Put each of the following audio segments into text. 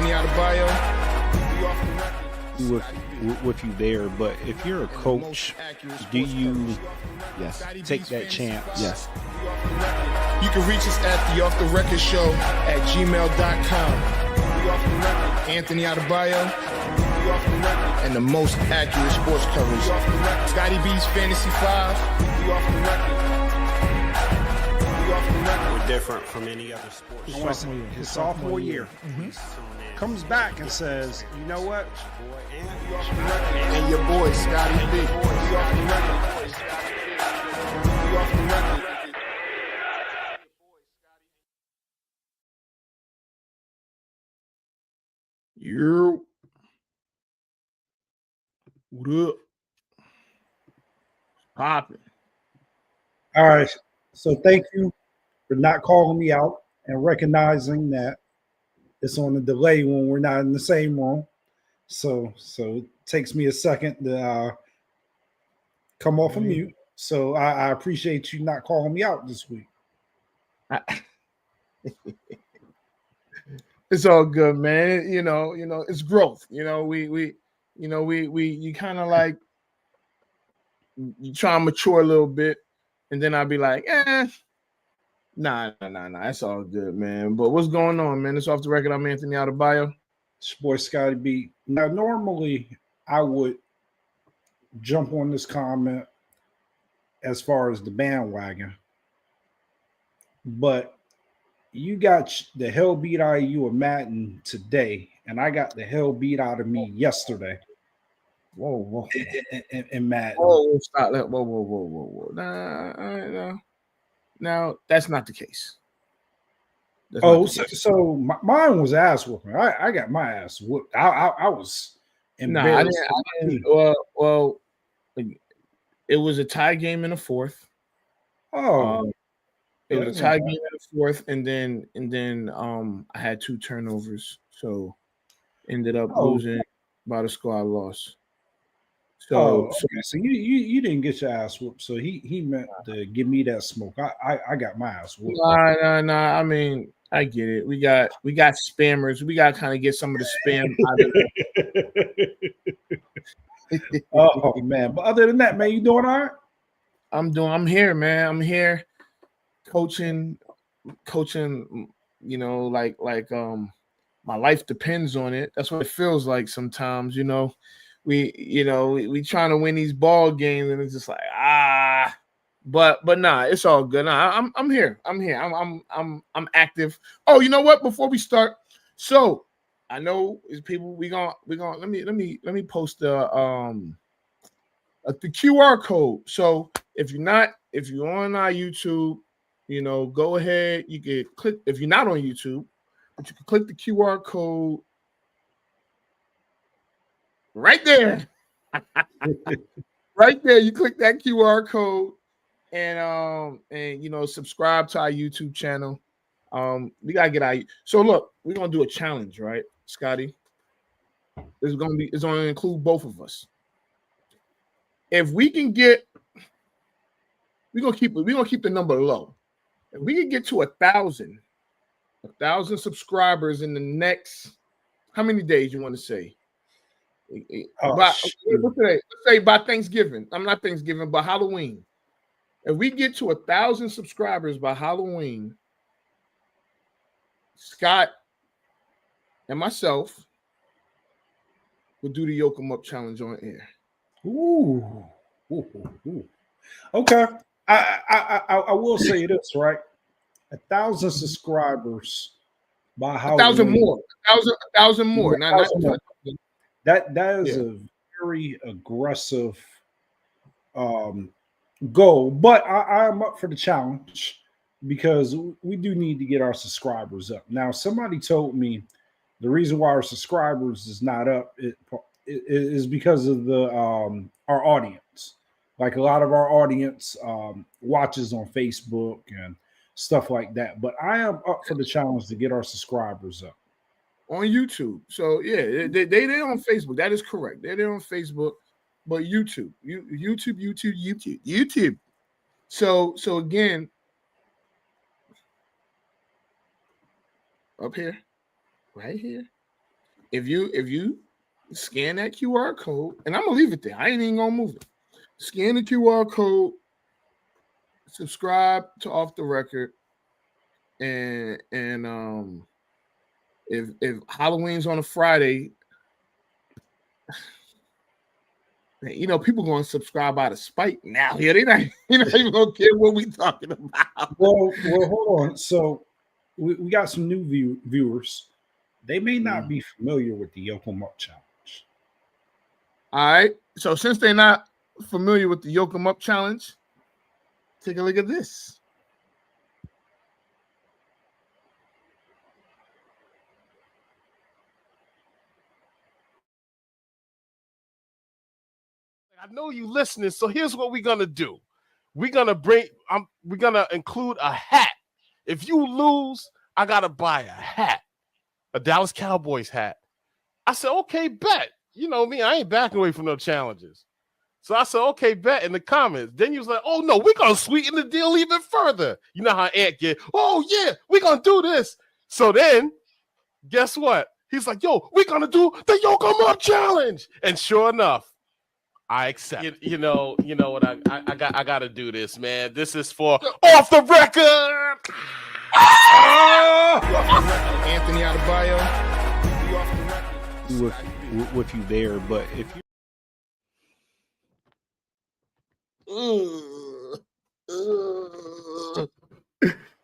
Anthony Adebayo. With you there, but if you're a coach, do you take that chance? Yes. You can reach us at the Off the Record Show at gmail.com. Anthony Adebayo and the most accurate sports coverage. Scotty B's Fantasy 5. We're different from any other sport. His sophomore year. Comes back and says, you know what? And your boy, Scotty B. You. What up? Popping. All right. So thank you for not calling me out and recognizing that it's on a delay when we're not in the same room. So it takes me a second to come off of mute. So I appreciate you not calling me out this week. It's all good, man. You know, it's growth. You kind of like you try and mature a little bit, and then I'll be like, nah. It's all good, man. But what's going on, man? It's Off the Record. I'm Anthony Adebayo. It's your boy Scotty B. Now, normally I would jump on this comment as far as the bandwagon, but you got the hell beat out of you of Madden today, and I got the hell beat out of me yesterday. Whoa. In Madden. Whoa, stop that. Whoa. Nah. Now, that's not the case. So mine was ass whooping. I got my ass whooped. I was embarrassed. I didn't. Well, it was a tie game in the fourth. It was a tie game in the fourth, and then I had 2 turnovers, so ended up losing by the squad loss. So you didn't get your ass whooped. So he meant to give me that smoke. I got my ass whooped. Nah. I mean, I get it. We got spammers. We got to kind of get some of the spam out of it. Oh man! But other than that, man, you doing all right? I'm here, man. I'm here, coaching. You know, like my life depends on it. That's what it feels like sometimes. You know. We trying to win these ball games, and it's just like but nah, it's all good. Nah, I'm here. I'm active. Oh, you know what? Before we start, so I know is people we gonna let me post the QR code. So if you're on our YouTube, go ahead. You can click if you're not on YouTube, but you can click the QR code. Right there. Right there. You click that QR code and subscribe to our YouTube channel. We gotta get our so look, we're gonna do a challenge, right, Scotty? It's gonna include both of us. If we can get we're gonna keep the number low. If we can get to 1,000 subscribers in the next how many days you want to say? Let's say by Thanksgiving. I'm not Thanksgiving, but Halloween. If we get to 1,000 subscribers by Halloween, Scott and myself will do the Yoke 'em Up challenge on air. Ooh. Okay. I will say this, right? 1,000 subscribers by Halloween. 1,000 more. That is a very aggressive goal, but I'm up for the challenge because we do need to get our subscribers up. Now, somebody told me the reason why our subscribers is not up is because of our audience. Like a lot of our audience watches on Facebook and stuff like that. But I am up for the challenge to get our subscribers up. On YouTube. So yeah, they're on Facebook. That is correct. They're on Facebook, but YouTube. YouTube. So again, up here, right here, if you scan that QR code, and I'm gonna leave it there. I ain't even gonna move it. Scan the QR code, subscribe to Off the Record, and if Halloween's on a Friday, you know, people going to subscribe out of spite now. Yeah, they not even gonna care what we talking about. Well, hold on. So we got some new viewers. They may not be familiar with the Yoke 'em Up challenge. All right. So since they're not familiar with the Yoke 'em Up challenge, take a look at this. I know you listening, so here's what we're gonna do. We're gonna include a hat. If you lose, I gotta buy a hat, a Dallas Cowboys hat. I said, okay, bet. You know me, I ain't backing away from no challenges. So I said, okay, bet in the comments. Then you was like, oh no, we're gonna sweeten the deal even further. You know how Ant get, oh yeah, we're gonna do this. So then, guess what? He's like, yo, we're gonna do the Yoke 'em Up challenge. And sure enough, I accept. You know what? I got to do this, man. This is for Off the Record. Anthony Adebayo. We off the record. with you there, but if you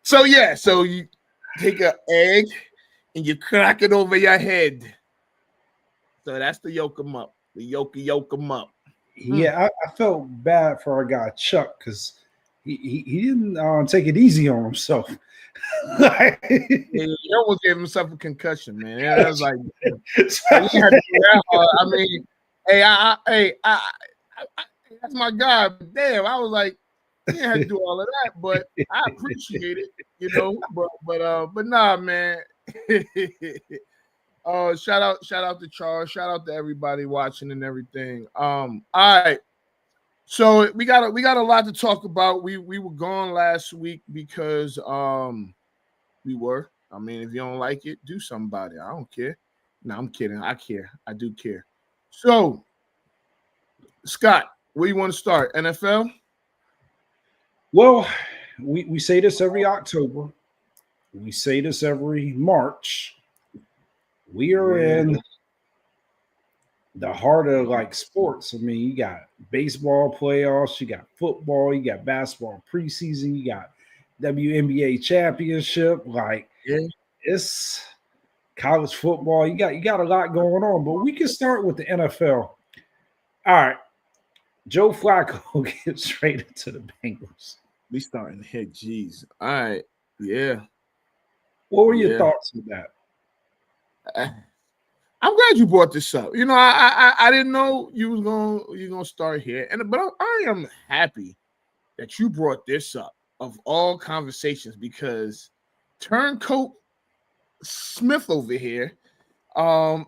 So yeah, so you take an egg and you crack it over your head. So that's the Yoke 'em Up. The Yoke 'em Up. Yeah, I felt bad for our guy Chuck because he didn't take it easy on himself. He almost gave himself a concussion, man. Yeah, that was like, he had to do that hard. I mean, hey, that's my guy. But damn, I was like, he didn't have to do all of that, but I appreciate it, you know. But nah, man. Shout out to Charles. Shout out to everybody watching and everything. All right. So we got a lot to talk about. We were gone last week because we were. I mean, if you don't like it, do something about it. I don't care. No, I'm kidding. I care. I do care. So, Scott, where you want to start? NFL? Well, we say this every October. We say this every March. We are in the heart of like sports. I mean, you got baseball playoffs, you got football, you got basketball preseason, you got WNBA championship. Like it's college football. You got a lot going on, but we can start with the NFL. All right. Joe Flacco gets traded to the Bengals. We starting to hit G's. All right. Yeah. What were your thoughts on that? I'm glad you brought this up. You know, I didn't know you're gonna start here, but I am happy that you brought this up of all conversations because Turncoat Smith over here turned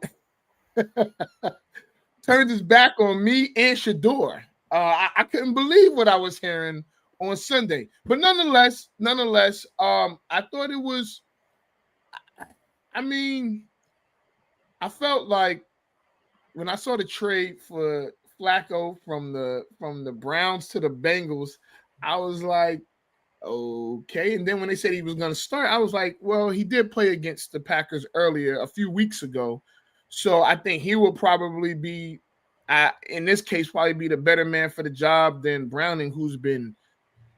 his back on me and Shador. I couldn't believe what I was hearing on Sunday, but nonetheless, I thought it was. I mean, I felt like when I saw the trade for Flacco from the Browns to the Bengals, I was like, okay. And then when they said he was going to start, I was like, well, he did play against the Packers earlier a few weeks ago, so I think he will probably be, in this case, probably be the better man for the job than Browning, who's been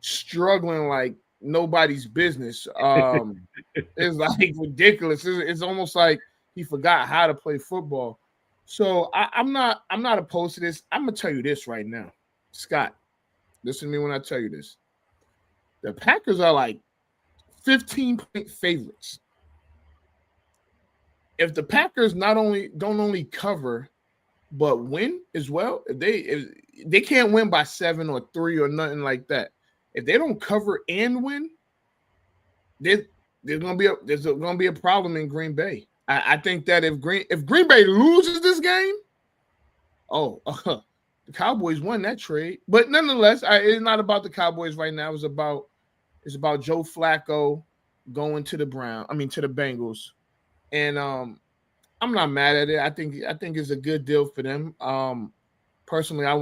struggling like nobody's business. It's like ridiculous. It's almost like he forgot how to play football. So I'm not opposed to this. I'm gonna tell you this right now, Scott. Listen to me when I tell you this. The Packers are like 15-point favorites. If the Packers don't only cover, but win as well, if they can't win by 7 or 3 or nothing like that. If they don't cover and win, there's gonna be a problem in Green Bay. I think that if Green Bay loses this game, the Cowboys won that trade. But nonetheless, it's not about the Cowboys right now. It's about Joe Flacco going to the Bengals, and I'm not mad at it. I think it's a good deal for them. Personally, I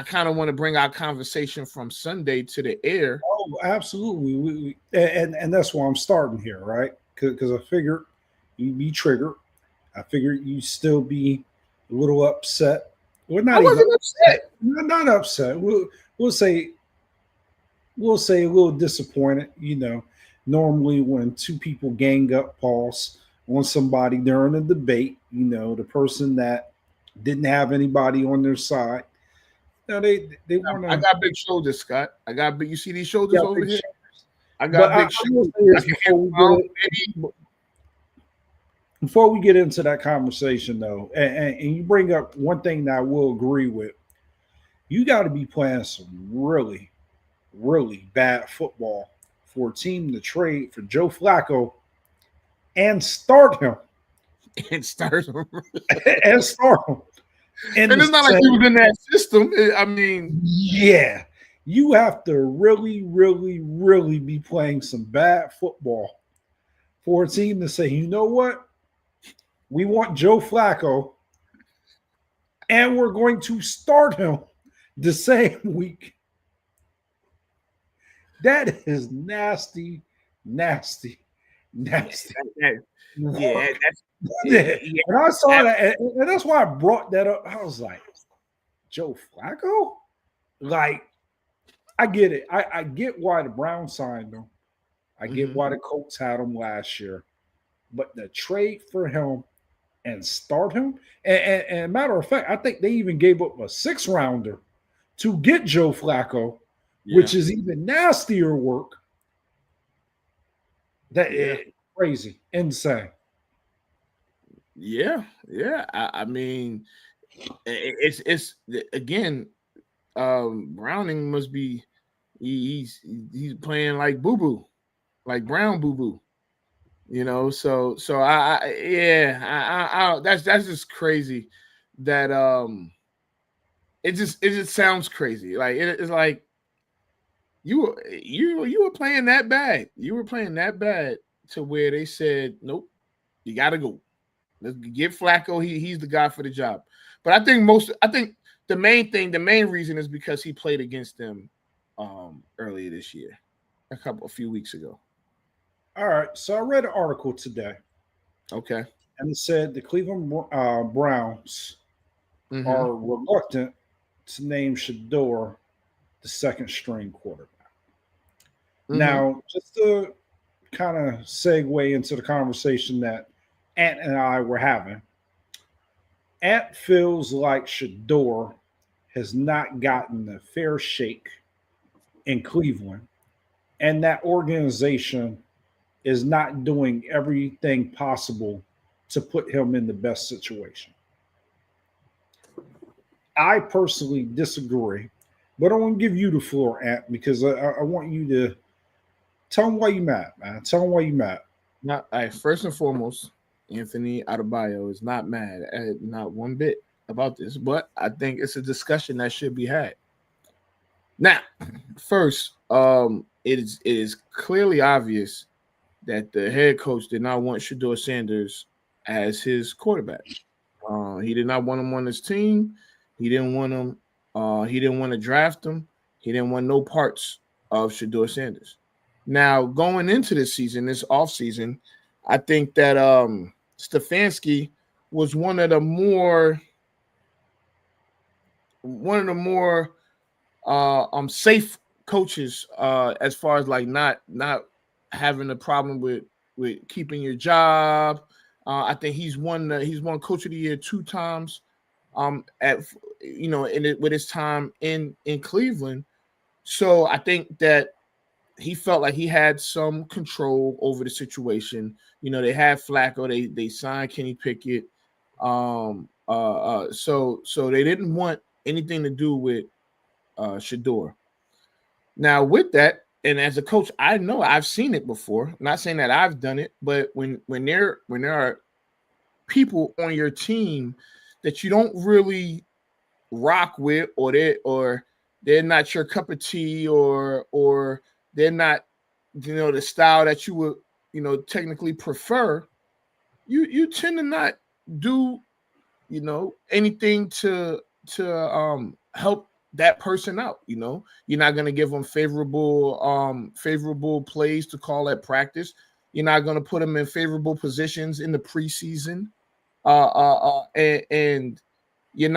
kind of want to bring our conversation from Sunday to the air. Oh, absolutely. And that's why I'm starting here, right? Because I figured you'd be triggered. I figured you'd still be a little upset. Well, not I wasn't upset. Not upset. We'll say a little disappointed. Normally when two people gang up, pause on somebody during a debate, the person that didn't have anybody on their side. They want to. I got big shoulders, Scott. You see these shoulders over here? I But got big shoulders. Before we get into that conversation, though, and you bring up one thing that I will agree with, you got to be playing some really, really bad football for a team to trade for Joe Flacco and start him. And start him. And start him. And it's not like he was in that system. I mean, yeah, you have to really, really, really be playing some bad football for a team to say, you know what? We want Joe Flacco, and we're going to start him the same week. That is nasty, nasty, nasty. Yeah, And I saw that, and that's why I brought that up. I was like, Joe Flacco? Like, I get it. I get why the Browns signed him. I get why the Colts had him last year. But the trade for him and start him, and matter of fact, I think they even gave up a 6th rounder to get Joe Flacco, which is even nastier work. That is crazy, insane. Yeah. I mean, it's again, Browning must be he's playing like Boo Boo, like Brown Boo Boo, So that's just crazy. That it just sounds crazy. Like it's like you were playing that bad. You were playing that bad to where they said, nope, you got to go. Let's get Flacco. He's the guy for the job. But I think the main reason is because he played against them earlier this year, a few weeks ago. All right. So I read an article today. Okay. And it said the Cleveland Browns are reluctant to name Shador the 2nd string quarterback. Now, just to kind of segue into the conversation that Ant and I were having, Ant feels like Shador has not gotten a fair shake in Cleveland, and that organization is not doing everything possible to put him in the best situation. I personally disagree, but I want to give you the floor, Ant, because I want you to tell him why you mad, man. Tell him why you mad. First and foremost, Anthony Adebayo is not mad at not one bit about this, but I think it's a discussion that should be had. Now, first, it is clearly obvious that the head coach did not want Shador Sanders as his quarterback. He did not want him on his team. He didn't want him. He didn't want to draft him. He didn't want no parts of Shador Sanders. Now, going into this season, this offseason, I think that Stefanski was one of the more safe coaches as far as like not having a problem with keeping your job. I think he's won Coach of the Year 2 times with his time in Cleveland. So I think that he felt like he had some control over the situation. They had Flacco, they signed Kenny Pickett. So they didn't want anything to do with Shador. Now with that, and as a coach, I know I've seen it before. I'm not saying that I've done it, but when there are people on your team that you don't really rock with, or they're not your cup of tea, or they're not, the style that you would, technically prefer, you tend to not do anything to help that person out. You're not going to give them favorable plays to call at practice. You're not going to put them in favorable positions in the preseason, and you're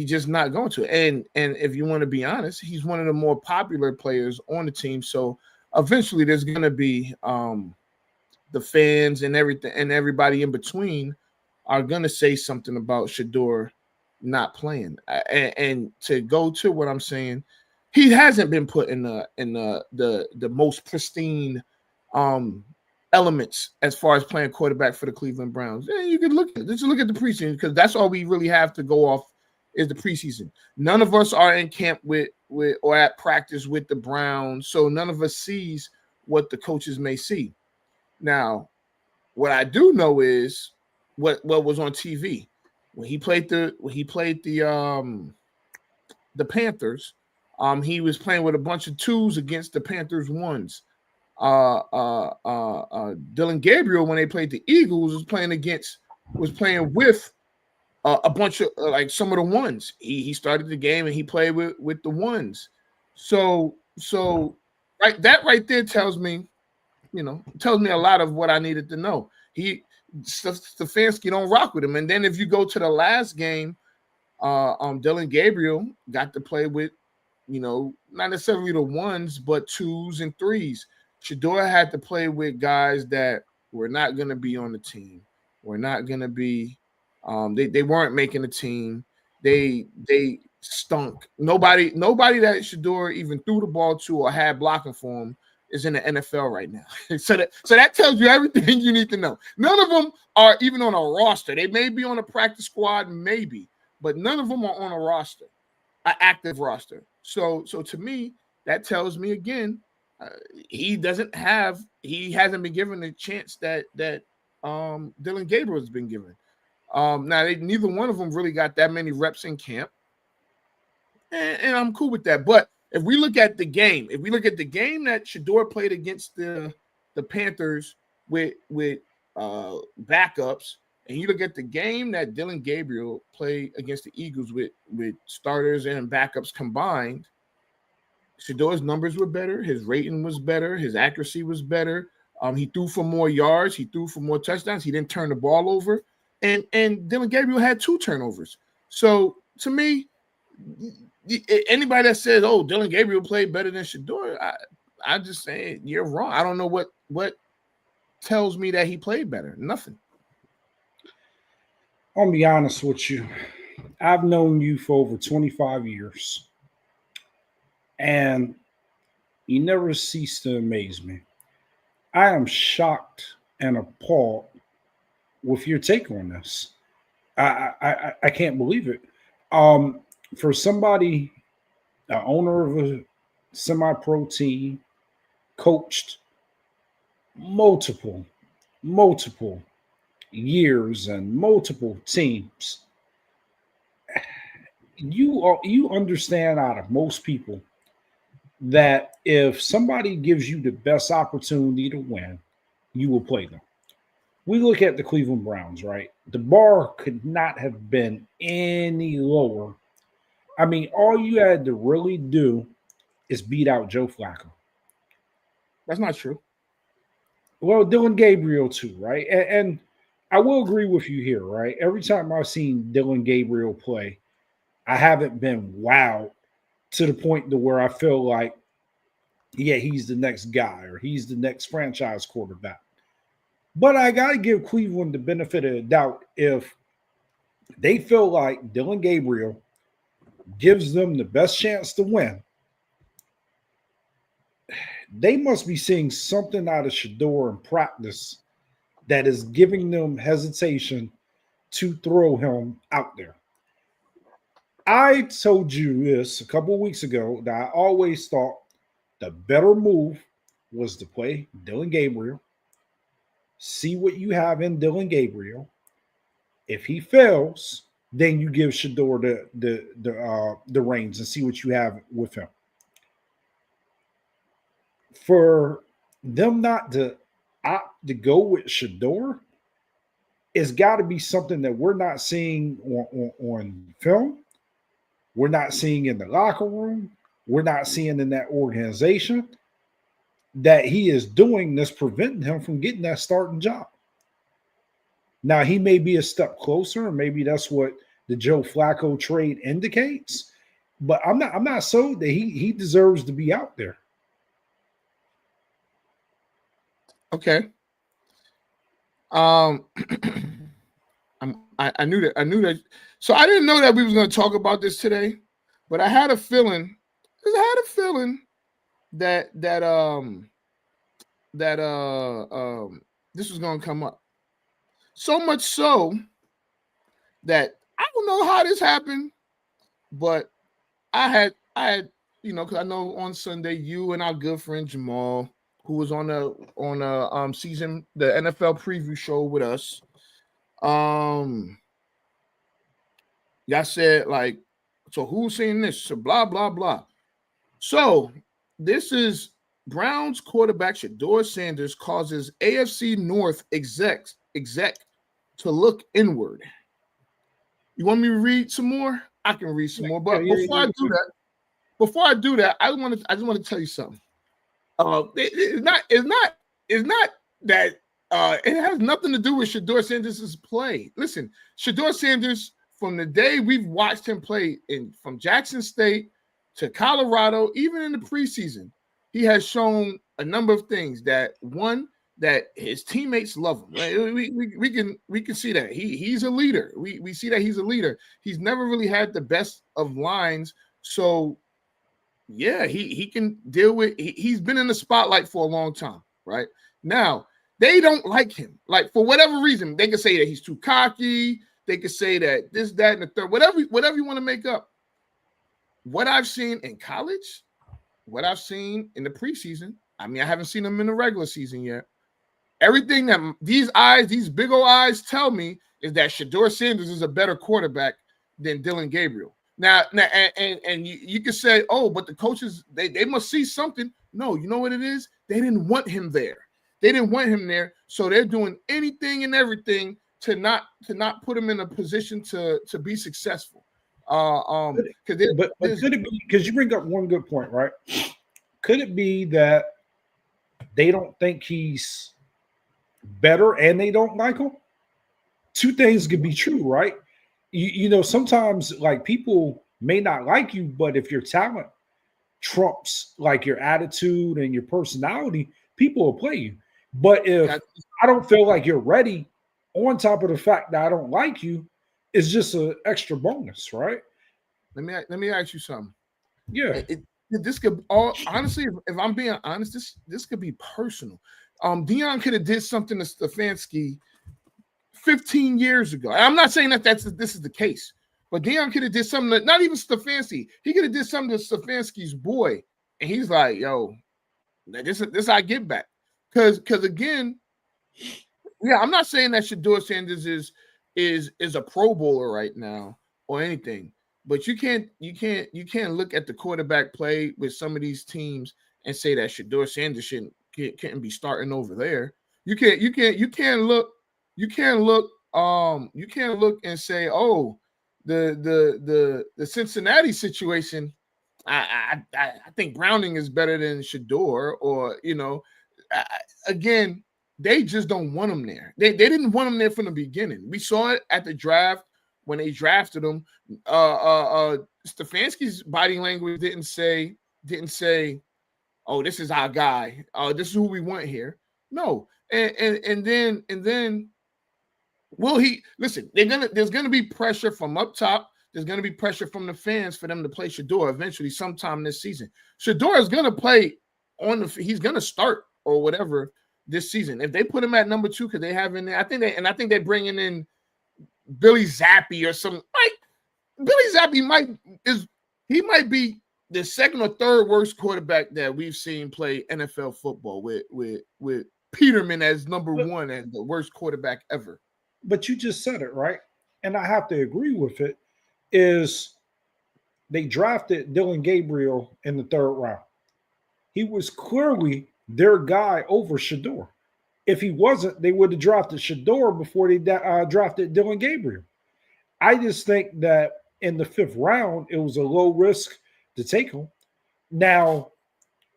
just not going to. And if you want to be honest, he's one of the more popular players on the team. So eventually, there's going to be the fans and everything and everybody in between are going to say something about Shedeur not playing. And to go to what I'm saying, he hasn't been put in the most pristine elements as far as playing quarterback for the Cleveland Browns. Yeah, you can look at the preseason, because that's all we really have to go off is the preseason. None of us are in camp with or at practice with the Browns, so none of us sees what the coaches may see. Now, what I do know is what was on TV when he played the Panthers. He was playing with a bunch of twos against the Panthers ones. Dylan Gabriel, when they played the Eagles, was playing with a bunch of like some of the ones. He started the game and he played with the ones. So right there tells me a lot of what I needed to know. Stefanski don't rock with him. And then if you go to the last game, Dylan Gabriel got to play with, not necessarily the ones, but twos and threes. Shedeur had to play with guys that were not going to be on the team. Were not going to be. They weren't making the team. They stunk. Nobody that Shedeur even threw the ball to or had blocking for him is in the NFL right now. So that tells you everything you need to know. None of them are even on a roster. They may be on a practice squad, maybe, but none of them are on a roster, an active roster. So to me, that tells me again, he hasn't been given the chance that Dylan Gabriel has been given. Now neither one of them really got that many reps in camp, and I'm cool with that. But if we look at the game that Shedeur played against the Panthers with backups, and you look at the game that Dylan Gabriel played against the Eagles with starters and backups combined, Shedeur's numbers were better. His rating was better. His accuracy was better. He threw for more yards. He threw for more touchdowns. He didn't turn the ball over. And Dylan Gabriel had 2 turnovers. So to me, anybody that says, "Oh, Dylan Gabriel played better than Shedeur," I just say you're wrong. I don't know what tells me that he played better. Nothing. I'll be honest with you. I've known you for over 25 years, and you never cease to amaze me. I am shocked and appalled with your take on this. I can't believe it. For somebody, the owner of a semi-pro team, coached multiple years and multiple teams, you understand out of most people that if somebody gives you the best opportunity to win, you will play them. We look at the Cleveland Browns, right? The bar could not have been any lower. I mean, all you had to really do is beat out Joe Flacco. That's not true. Well, Dylan Gabriel too, right? And I will agree with you here, right? Every time I've seen Dylan Gabriel play, I haven't been wowed to the point to where I feel like, yeah, he's the next guy or he's the next franchise quarterback. But I got to give Cleveland the benefit of the doubt. If they feel like Dylan Gabriel gives them the best chance to win, they must be seeing something out of Shedeur in practice that is giving them hesitation to throw him out there. I told you this a couple of weeks ago that I always thought the better move was to play Dylan Gabriel, see what you have in Dylan Gabriel. If he fails, then you give Shedeur the reins and see what you have with him. For them not to opt to go with Shedeur, it's got to be something that we're not seeing on film. We're not seeing in the locker room. We're not seeing in that organization that he is doing that's preventing him from getting that starting job. Now, he may be a step closer, and maybe that's what the Joe Flacco trade indicates. But I'm not sold that he deserves to be out there. Okay. I knew that. So I didn't know that we was going to talk about this today, but I had a feeling. That this was going to come up. So much so that I don't know how this happened, but I had because I know on Sunday you and our good friend Jamal, who was on the season, the NFL preview show with us, y'all said like, so who's saying this? So blah blah blah. So this is Browns quarterback Shedeur Sanders causes AFC North exec to look inward. You want me to read some more? I can read some more, but before I do that, I just want to tell you something. It's not that it has nothing to do with Shedeur Sanders' play. Listen, Shedeur Sanders, from the day we've watched him play from Jackson State to Colorado, even in the preseason, he has shown a number of things. That his teammates love him. Right? We can see that he's a leader. We see that he's a leader. He's never really had the best of lines, so yeah, he can deal with. He's been in the spotlight for a long time. Right now, they don't like him. Like for whatever reason, they can say that he's too cocky. They could say that this, that, and the third. Whatever you want to make up. What I've seen in college, what I've seen in the preseason, I mean, I haven't seen them in the regular season yet. Everything that these big old eyes tell me is that Shedeur Sanders is a better quarterback than Dillon Gabriel. Now, and you can say, oh, but the coaches, they must see something. No, you know what it is? They didn't want him there. They didn't want him there, so they're doing anything and everything to not put him in a position to be successful. But could it be, because you bring up one good point, right? Could it be that they don't think he's better and they don't like him? Two things could be true, right? You know, sometimes like people may not like you, but if your talent trumps like your attitude and your personality, people will play you. But if I don't feel like you're ready, on top of the fact that I don't like you, it's just an extra bonus, right? Let me ask you something. Yeah, this could all honestly, if I'm being honest, this could be personal. Deion could have did something to Stefanski 15 years ago. And I'm not saying that this is the case, but Deion could have did something that, not even Stefanski. He could have did something to Stefanski's boy, and he's like, "Yo, this I get back." Because again, yeah, I'm not saying that Shedeur Sanders is a Pro Bowler right now or anything, but you can't look at the quarterback play with some of these teams and say that Shedeur Sanders can't be starting over there. You can't look and say, oh, the Cincinnati situation. I think Browning is better than Shedeur, or again. They just don't want him there. They didn't want him there from the beginning. We saw it at the draft when they drafted him. Stefanski's body language didn't say, "Oh, this is our guy. This is who we want here." No, and then, will he listen? There's gonna be pressure from up top. There's gonna be pressure from the fans for them to play Shedeur eventually, sometime this season. Shedeur is gonna play he's gonna start or whatever this season. If they put him at number 2, because they have in there, I think they're bringing in Billy Zappi or something. Like Billy Zappi might be the second or third worst quarterback that we've seen play NFL football with Peterman as number 1 as the worst quarterback ever. But you just said it, right? And I have to agree with it, is they drafted Dillon Gabriel in the 3rd round. He was clearly their guy over Shedeur. If he wasn't, they would have drafted Shador before they drafted Dylan Gabriel. I just think that in the 5th round, it was a low risk to take him. Now,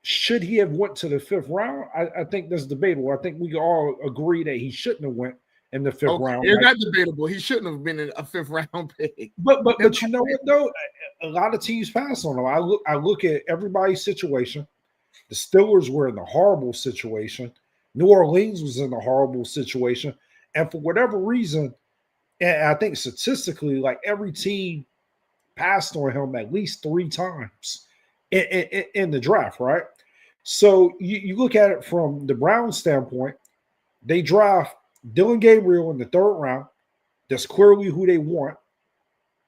should he have went to the 5th round? I think that's debatable. I think we all agree that he shouldn't have went in the 5th round. It's not debatable. He shouldn't have been in a 5th round pick. But you know what though? A lot of teams pass on him. I look at everybody's situation. The Steelers were in a horrible situation. New Orleans was in a horrible situation. And for whatever reason, and I think statistically, like every team passed on him at least 3 times in the draft, right? So you look at it from the Browns standpoint, they draft Dylan Gabriel in the 3rd round. That's clearly who they want.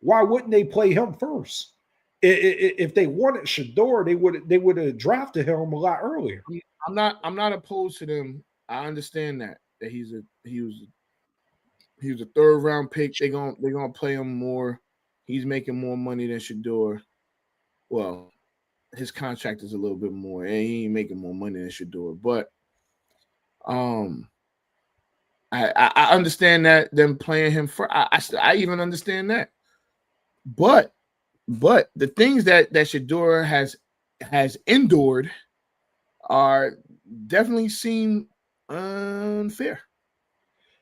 Why wouldn't they play him first? If they wanted Shador, they would have drafted him a lot earlier. I'm not opposed to them. I understand that he was a 3rd round pick. They're gonna play him more. He's making more money than Shador. Well, his contract is a little bit more, and he ain't making more money than Shador. But I understand that them playing him for. I even understand that. But the things that Shador has endured are definitely seem unfair.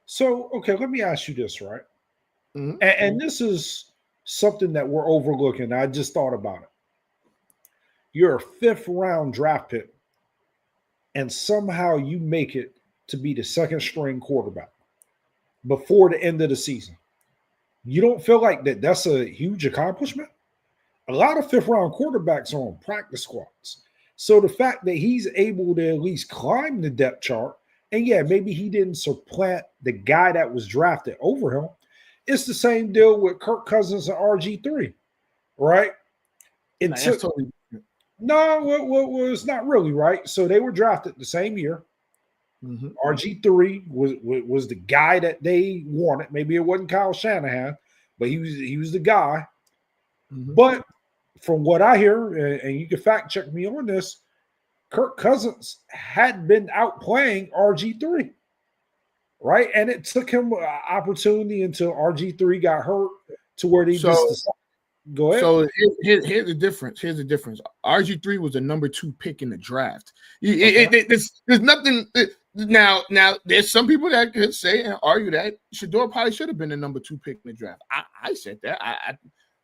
So, okay, let me ask you this, right? Mm-hmm. And this is something that we're overlooking. I just thought about it. You're a 5th round draft pick, and somehow you make it to be the 2nd string quarterback before the end of the season. You don't feel like that's a huge accomplishment? A lot of 5th round quarterbacks are on practice squads. So the fact that he's able to at least climb the depth chart, and yeah, maybe he didn't supplant the guy that was drafted over him. It's the same deal with Kirk Cousins and RG3, right? Well, it's not really, right? So they were drafted the same year. Mm-hmm. RG3 was the guy that they wanted. Maybe it wasn't Kyle Shanahan, but he was the guy. Mm-hmm. But from what I hear, and you can fact check me on this, Kirk Cousins had been outplaying RG3, right? And it took him an opportunity until RG3 got hurt to where they just decided. Go ahead. So here's the difference. Here's the difference. RG3 was a number 2 pick in the draft. There's nothing. Now, there's some people that could say and argue that Shador probably should have been the number 2 pick in the draft. I said that.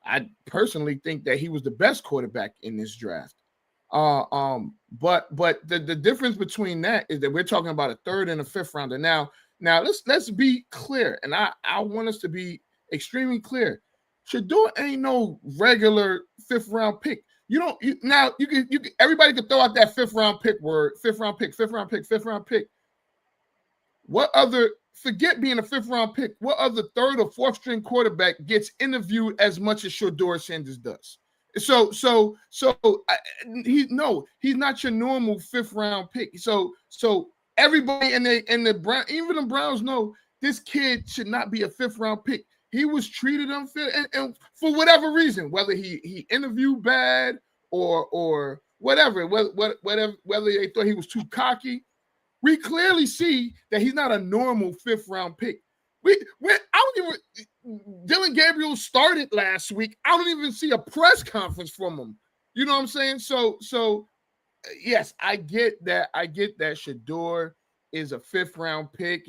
I personally think that he was the best quarterback in this draft. But the difference between that is that we're talking about a 3rd and a 5th rounder. Now let's be clear, and I want us to be extremely clear. Shador ain't no regular 5th round pick. Everybody can throw out that 5th round pick word, 5th round pick, 5th round pick, 5th round pick. Forget being a 5th round pick. What other 3rd or 4th string quarterback gets interviewed as much as Shador Sanders does? So he's not your normal 5th round pick. So everybody in the Brown, even the Browns know this kid should not be a 5th round pick. He was treated unfair, and for whatever reason, whether he interviewed bad or whatever, whether they thought he was too cocky, we clearly see that he's not a normal 5th round pick. Dylan Gabriel started last week. I don't even see a press conference from him. You know what I'm saying? So yes, I get that. I get that Shador is a 5th round pick.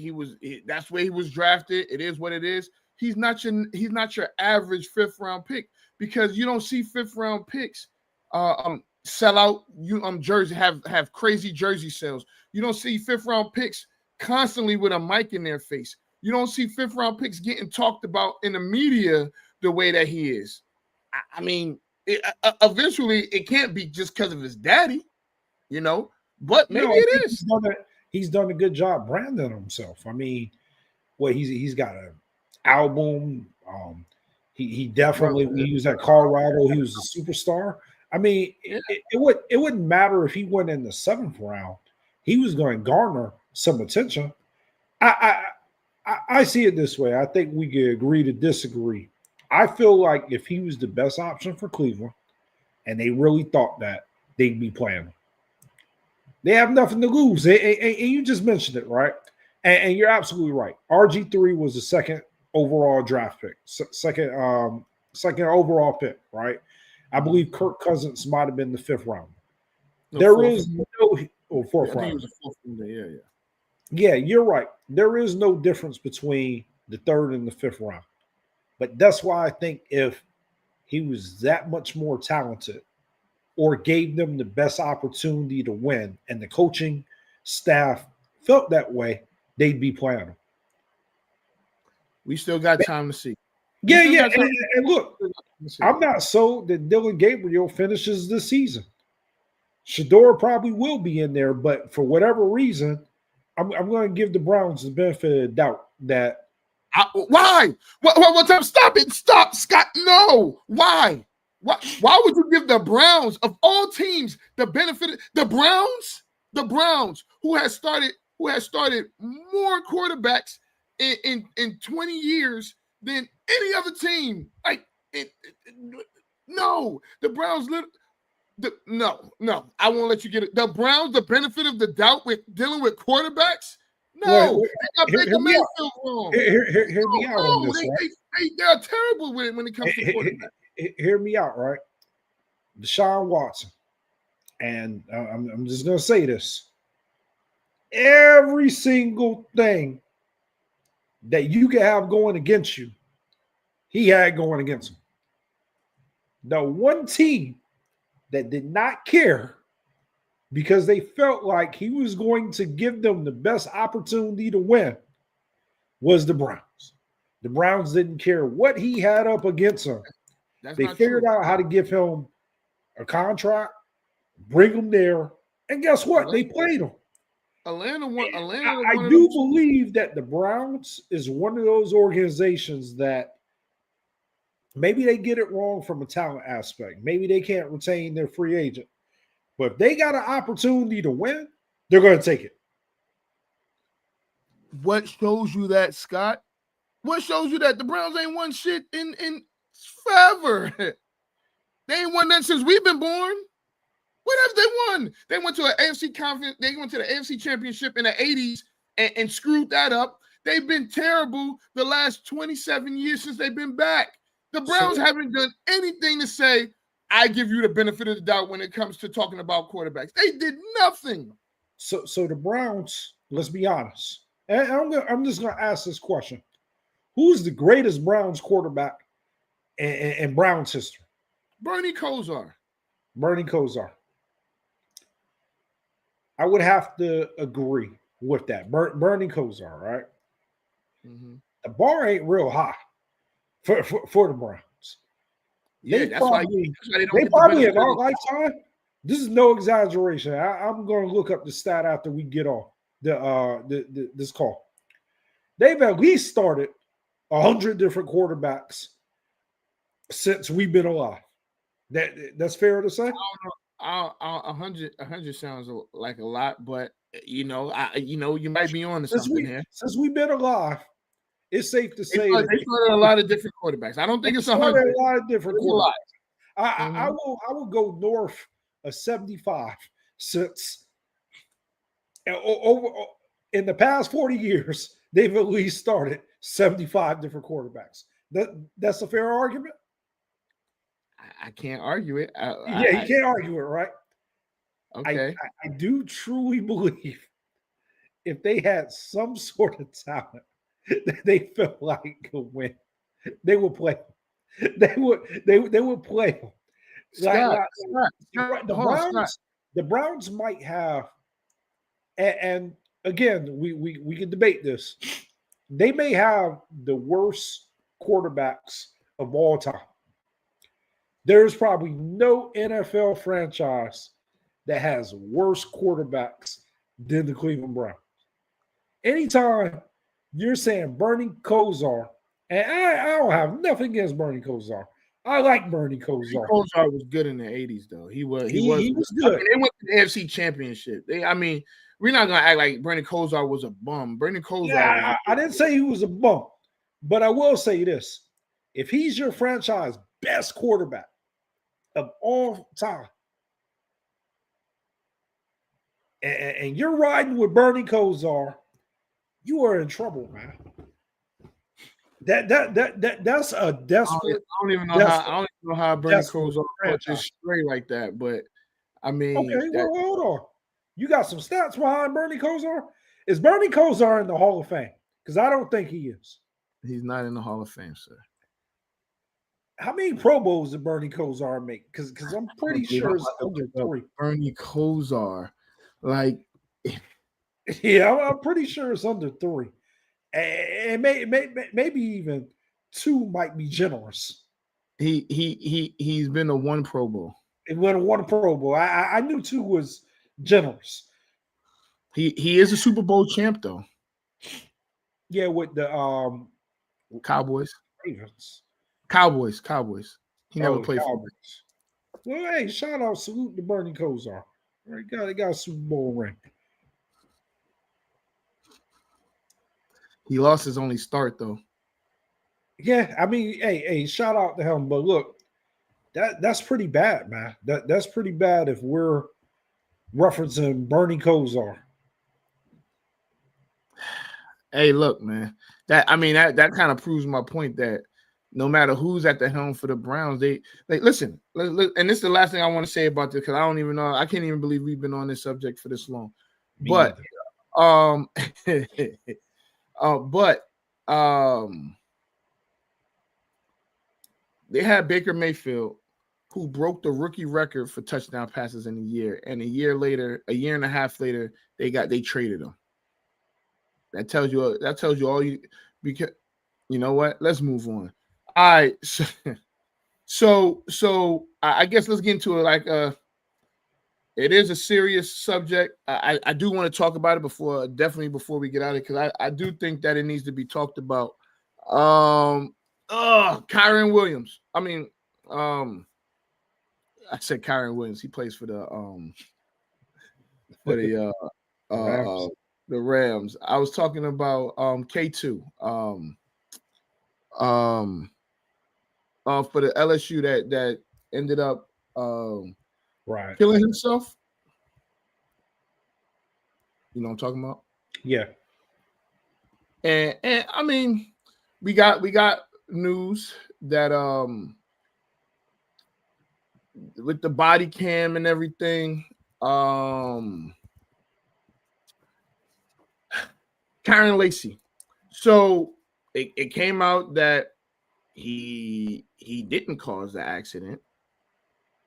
That's where he was drafted. It is what it is. He's not your average 5th round pick, because you don't see 5th round picks sell out. Jersey have crazy jersey sales. You don't see 5th round picks constantly with a mic in their face. You don't see 5th round picks getting talked about in the media the way that he is. I mean, eventually it can't be just because of his daddy, but maybe it is. He's done a good job branding himself. I mean, he's got an album. He definitely, when he was at Colorado, he was a superstar. I mean, it wouldn't matter if he went in the 7th round. He was going to garner some attention. I see it this way. I think we could agree to disagree. I feel like if he was the best option for Cleveland, and they really thought that, they'd be playing him. They have nothing to lose. And you just mentioned it, right? And you're absolutely right. RG3 was the second overall draft pick, second overall pick, right? I believe Kirk Cousins might have been the 5th round. No, There fourth. is no fourth I think he round. was a fourth rounder. Yeah. Yeah, you're right. There is no difference between the 3rd and the 5th round. But that's why I think if he was that much more talented or gave them the best opportunity to win and the coaching staff felt that way, they'd be playing him. We still got time to see. Yeah. still got time And look, to see. I'm not sold that Dylan Gabriel finishes this season. Shador probably will be in there, but for whatever reason, I'm going to give the Browns the benefit of the doubt that Why? What time? Stop it! Stop, Scott! No! Why? Why would you give the Browns of all teams the benefit? The Browns, who has started more quarterbacks in 20 years than any other team. No, the Browns. No, I won't let you get it. The Browns, the benefit of the doubt with dealing with quarterbacks. No, Wait, they got Baker Mayfield wrong. hear me out on this. They're terrible when it comes to quarterbacks. Hear me out, right? Deshaun Watson, and I'm just going to say this. Every single thing that you can have going against you, he had going against him. The one team that did not care because they felt like he was going to give them the best opportunity to win was the Browns. The Browns didn't care what he had up against them. They figured out how to give him a contract, bring him there, and guess what? They played him. I do believe that the Browns is one of those organizations that maybe they get it wrong from a talent aspect. Maybe they can't retain their free agent. But if they got an opportunity to win, they're going to take it. What shows you that, Scott? What shows you that the Browns ain't won shit in forever? They ain't won that since we've been born. What have they won? They went to an AFC conference. They went to the AFC Championship in the 80s and screwed that up. They've been terrible the last 27 years since they've been back. The Browns haven't done anything to say, I give you the benefit of the doubt when it comes to talking about quarterbacks. They did nothing. So the Browns, let's be honest. And I'm just going to ask this question. Who's the greatest Browns quarterback in Browns history? Bernie Kosar. Bernie Kosar. I would have to agree with that. Bernie Kosar, right? Mm-hmm. The bar ain't real high for the Browns. Yeah, that's why they probably in our lifetime. This is no exaggeration. I'm going to look up the stat after we get off this call. They've at least started 100 different quarterbacks since we've been alive. That's fair to say. 100 sounds like a lot, but you might be on to something here. Since we've been alive, it's safe to say they started a lot of different quarterbacks. I don't think it's 100. A lot of different quarterbacks. I will go north of 75 since over in the past 40 years they've at least started 75 different quarterbacks. That's a fair argument. I can't argue it. You can't argue it, right? Okay. I do truly believe if they had some sort of talent that they felt like could win, they would play. They would play. The Browns might have, and again, we can debate this. They may have the worst quarterbacks of all time. There's probably no NFL franchise that has worse quarterbacks than the Cleveland Browns. Anytime you're saying Bernie Kosar, and I don't have nothing against Bernie Kosar. I like Bernie Kosar. Kosar was good in the 80s, though. He was good. I mean, they went to the AFC Championship. We're not gonna act like Bernie Kosar was a bum. Bernie Kosar. Yeah, I didn't say he was a bum, but I will say this: if he's your franchise best quarterback of all time, and you're riding with Bernie Kosar, you are in trouble, man. That's a desperate. I don't even know That's- how. I don't even know how Bernie that's Kosar caught franchise. this straight like that. But I mean, Okay, well, hold on. You got some stats behind Bernie Kosar? Is Bernie Kosar in the Hall of Fame? Because I don't think he is. he's not in the Hall of Fame, sir. How many Pro Bowls did Bernie Kosar make? Because I'm pretty Dude, sure I'm it's about to under look up 3. Bernie Kosar, like Yeah, I'm pretty sure it's under 3. And maybe even 2 might be generous. he's been to 1 Pro Bowl. It went one Pro Bowl. I knew 2 was generous. He is a Super Bowl champ though. Yeah, with the Cowboys. Ravens. Cowboys. He never Oh, played for. Cowboys. Well, hey, shout out, salute to Bernie Kosar. He got a Super Bowl ring. He lost his only start though. Yeah, I mean, hey, shout out to him. But look, that's pretty bad, man. That's pretty bad if we're referencing Bernie Kosar. Hey, look, man. That kind of proves my point that no matter who's at the helm for the Browns, they listen. And this is the last thing I want to say about this because I don't even know. I can't even believe we've been on this subject for this long. Me But they had Baker Mayfield, who broke the rookie record for touchdown passes in a year, and a year and a half later, they traded him. That tells you all you because you know what? Let's move on. All right, so I guess let's get into it. It is a serious subject. I do want to talk about it before we get out of it because I do think that it needs to be talked about. Kyren Williams. I mean, I said Kyren Williams. He plays for the Rams. I was talking about K2 for the LSU that ended up right killing himself. You know what I'm talking about? Yeah. And I mean, we got news that with the body cam and everything, Karen Lacey. So it came out that he didn't cause the accident,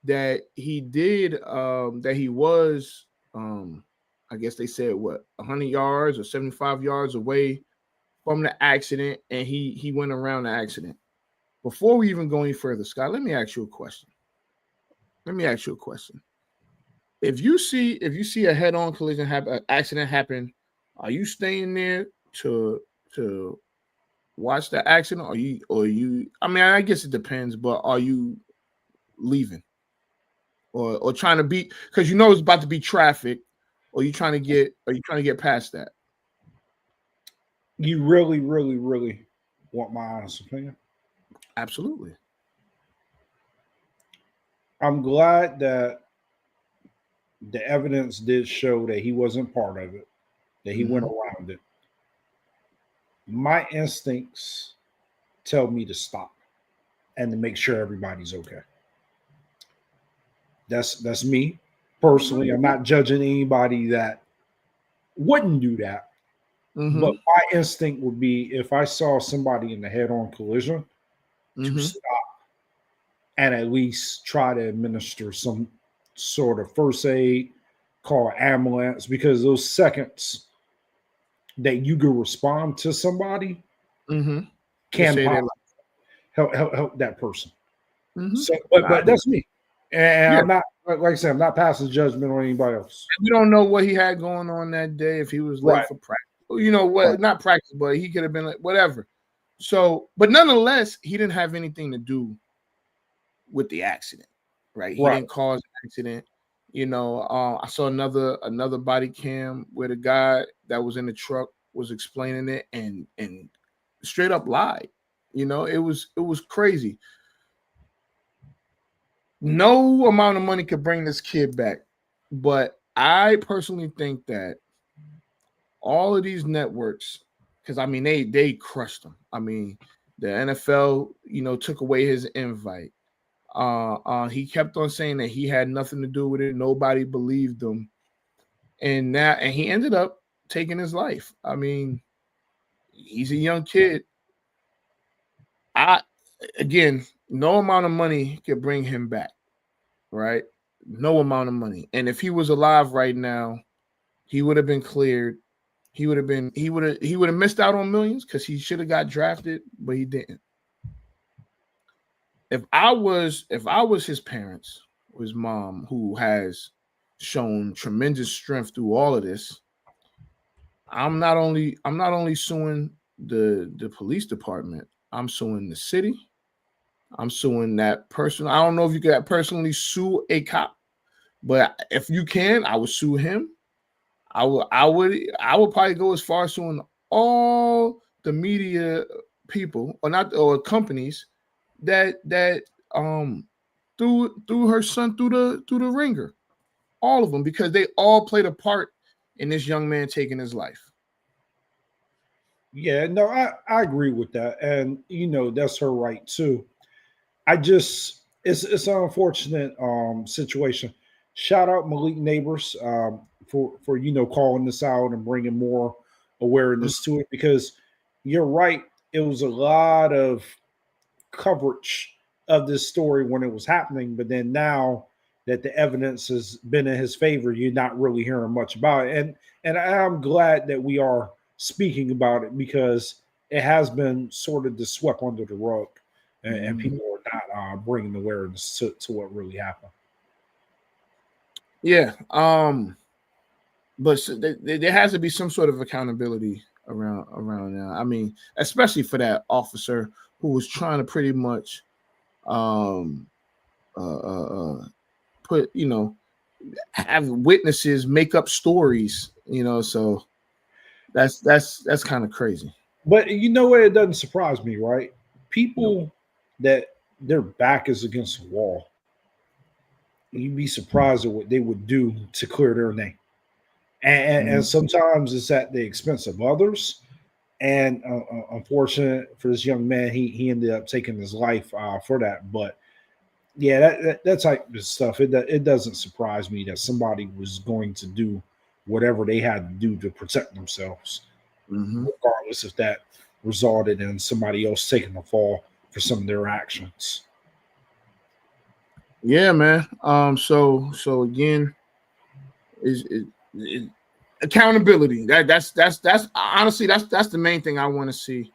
that he did that he was I guess they said 100 yards or 75 yards away from the accident, and he went around the accident. Before we even go any further, Scott, let me ask you a question. If you see a head-on collision happen, accident happen, are you staying there to watch the accident, or you? I mean, I guess it depends, but are you leaving or trying to beat because you know it's about to be traffic, or are you trying to get past that? You really, really, really want my honest opinion? Absolutely. I'm glad that the evidence did show that he wasn't part of it, that he went around it. My instincts tell me to stop and to make sure everybody's okay. That's me personally. I'm not judging anybody that wouldn't do that. Mm-hmm. But my instinct would be if I saw somebody in the head-on collision to stop and at least try to administer some sort of first aid, call ambulance, because those seconds that you can respond to somebody can help that person. So, but that's me. And I'm not, like I said, I'm not passing judgment on anybody else. We don't know what he had going on that day, if he was late for practice. You know what? Not practice, but he could have been like whatever. So, but nonetheless, he didn't have anything to do with the accident, right? He didn't cause the accident. You know, I saw another body cam where the guy that was in the truck was explaining it and straight up lied. You know, it was crazy. No amount of money could bring this kid back, but I personally think that all of these networks because I mean they crushed him. I mean, the NFL, took away his invite. He kept on saying that he had nothing to do with it. Nobody believed him, and he ended up taking his life. I mean, he's a young kid. No amount of money could bring him back, right? No amount of money. And if he was alive right now, he would have been cleared. He would have missed out on millions because he should have got drafted, but he didn't. If I was his parents, his mom, who has shown tremendous strength through all of this, I'm not only suing the police department, I'm suing the city. I'm suing that person. I don't know if you could personally sue a cop, but if you can, I would sue him. I would probably go as far as suing all the media people or companies that threw her son through the ringer. All of them, because they all played a part in this young man taking his life. Yeah, no, I agree with that. And that's her right too. It's an unfortunate situation. Shout out Malik Neighbors for calling this out and bringing more awareness to it, because you're right. It was a lot of coverage of this story when it was happening, but then now that the evidence has been in his favor, you're not really hearing much about it. And I'm glad that we are speaking about it, because it has been sort of just swept under the rug, and people are not bringing awareness to what really happened. Yeah, but there has to be some sort of accountability around now. I mean, especially for that officer who was trying to pretty much put, have witnesses make up stories, so that's kind of crazy. But it doesn't surprise me, right? People that their back is against the wall, you'd be surprised at what they would do to clear their name. And sometimes it's at the expense of others. And unfortunate for this young man, he ended up taking his life for that. But yeah, that type of stuff, it doesn't surprise me that somebody was going to do whatever they had to do to protect themselves, regardless if that resulted in somebody else taking the fall for some of their actions. Yeah, man. So again, is accountability. That's honestly that's the main thing I want to see,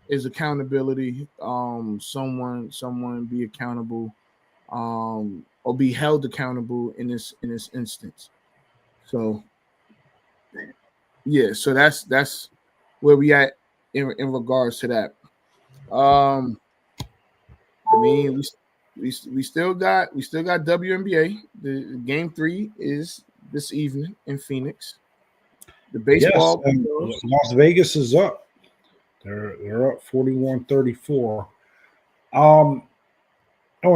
is accountability. Someone be accountable, or be held accountable in this instance. So yeah, so that's where we at in regards to that. I mean, we still got WNBA. The game 3 is this evening in Phoenix. The baseball. Yes, Las Vegas is up. They're up 41-34. I want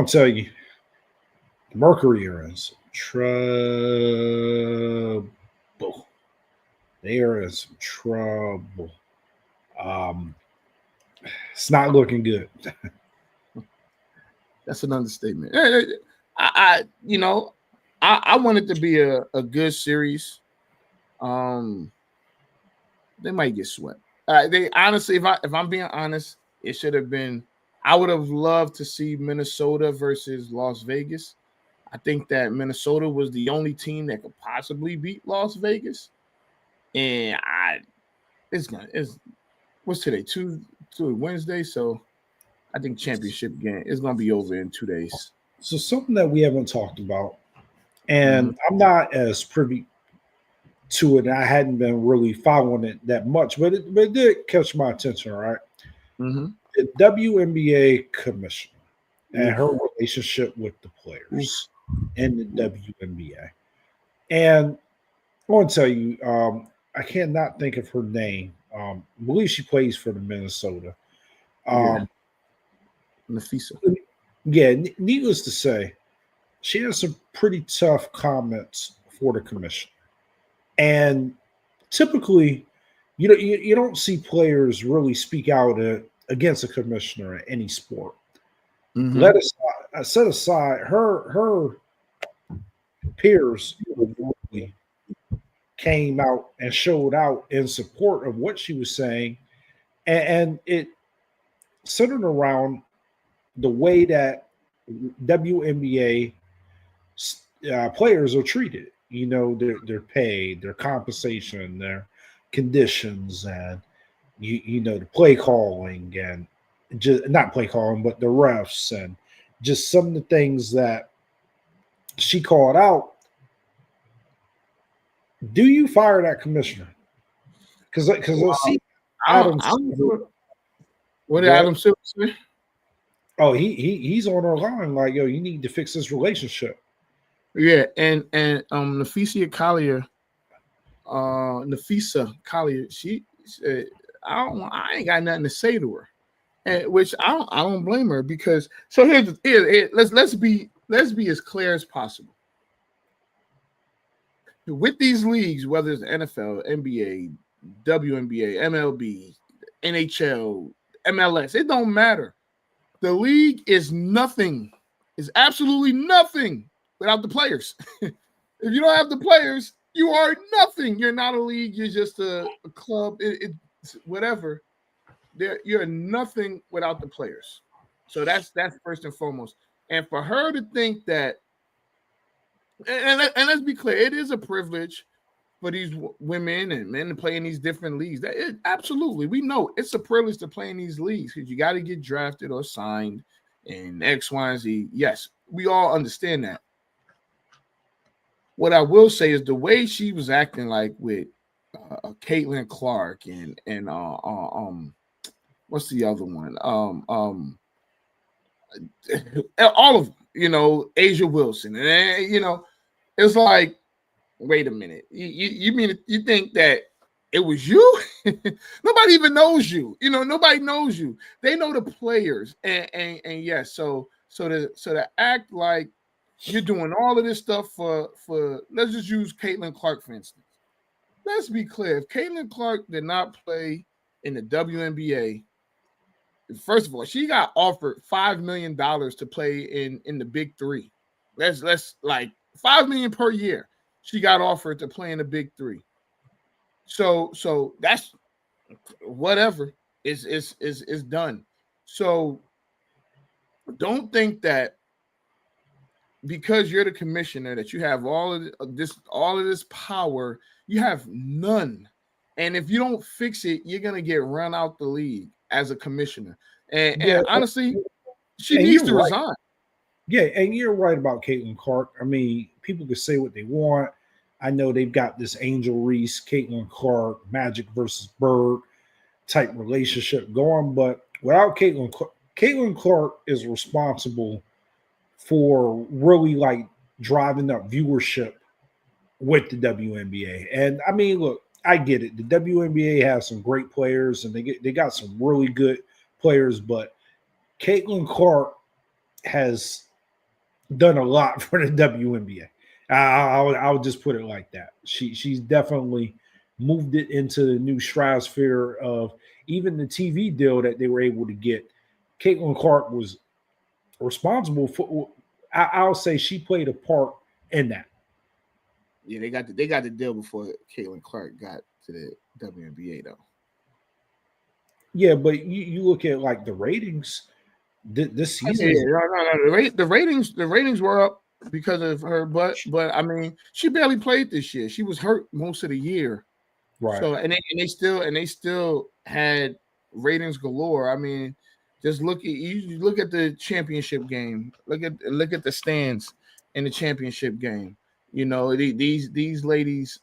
to tell you, the Mercury are in some trouble. They are in some trouble. It's not looking good. That's an understatement. I want it to be a good series. They might get swept. They honestly, if I'm being honest, it should have been. I would have loved to see Minnesota versus Las Vegas. I think that Minnesota was the only team that could possibly beat Las Vegas, and what's today? Tuesday, Wednesday, so I think championship game is going to be over in 2 days. So something that we haven't talked about, and I'm not as privy to it. I hadn't been really following it that much, but it did catch my attention, right? The WNBA commissioner and her relationship with the players in the WNBA. And I want to tell you, I cannot think of her name. I believe she plays for the Minnesota. Nafisa. Yeah, needless to say, she has some pretty tough comments for the commissioner. And typically, you don't see players really speak out against a commissioner in any sport. Mhm. Let us set aside her peers who really came out and showed out in support of what she was saying, and it centered around the way that WNBA players are treated. You know, their pay, their compensation, their conditions, and you know the play calling and just not play calling, but the refs and just some of the things that she called out. Do you fire that commissioner? Because I see Adam. What did Adam Silver say? Oh, he's on our line like, yo, you need to fix this relationship. Yeah, and Nafisa Collier, she said, I ain't got nothing to say to her, and which I don't blame her, because so let's be as clear as possible. With these leagues, whether it's NFL, NBA, WNBA, MLB, NHL, MLS, it don't matter. The league is nothing, is absolutely nothing without the players. If you don't have the players, you are nothing. You're not a league. You're just a club. It's whatever. You're nothing without the players. So that's first and foremost. And for her to think that, and let's be clear, it is a privilege for these women and men to play in these different leagues. Absolutely, we know it's a privilege to play in these leagues because you got to get drafted or signed in X, Y, and Z. Yes, we all understand that. What I will say is the way she was acting, like with Caitlin Clark and what's the other one? All of them, you know, Asia Wilson, and you know, it's like, wait a minute, you mean you think that it was you? Nobody even knows you. You know, nobody knows you. They know the players, and yes, so to act like you're doing all of this stuff for let's just use Caitlin Clark for instance. Let's be clear. If Caitlin Clark did not play in the WNBA, first of all, she got offered $5 million to play in the Big Three. Let's like $5 million per year. She got offered to play in the Big Three. So that's whatever is done. So don't think that because you're the commissioner that you have all of this power. You have none. And if you don't fix it, you're gonna get run out the league as a commissioner. And honestly, she needs to resign. Yeah, and you're right about Caitlin Clark. I mean, people can say what they want. I know they've got this Angel Reese, Caitlin Clark, Magic versus Bird type relationship going, but without Caitlin Clark is responsible for really like driving up viewership with the WNBA. And I mean, look, I get it. The WNBA has some great players, and they got some really good players, but Caitlin Clark has done a lot for the WNBA. I'll just put it like that. She's definitely moved it into the new stratosphere of even the TV deal that they were able to get. Caitlin Clark was responsible for. I'll say she played a part in that. Yeah, they got the deal before Caitlin Clark got to the WNBA though. Yeah, but you look at like the ratings this season. No. The ratings were up because of her, but I mean, she barely played this year. She was hurt most of the year, right? So and they still had ratings galore. I mean, just look at the championship game. Look at the stands in the championship game. You know, these ladies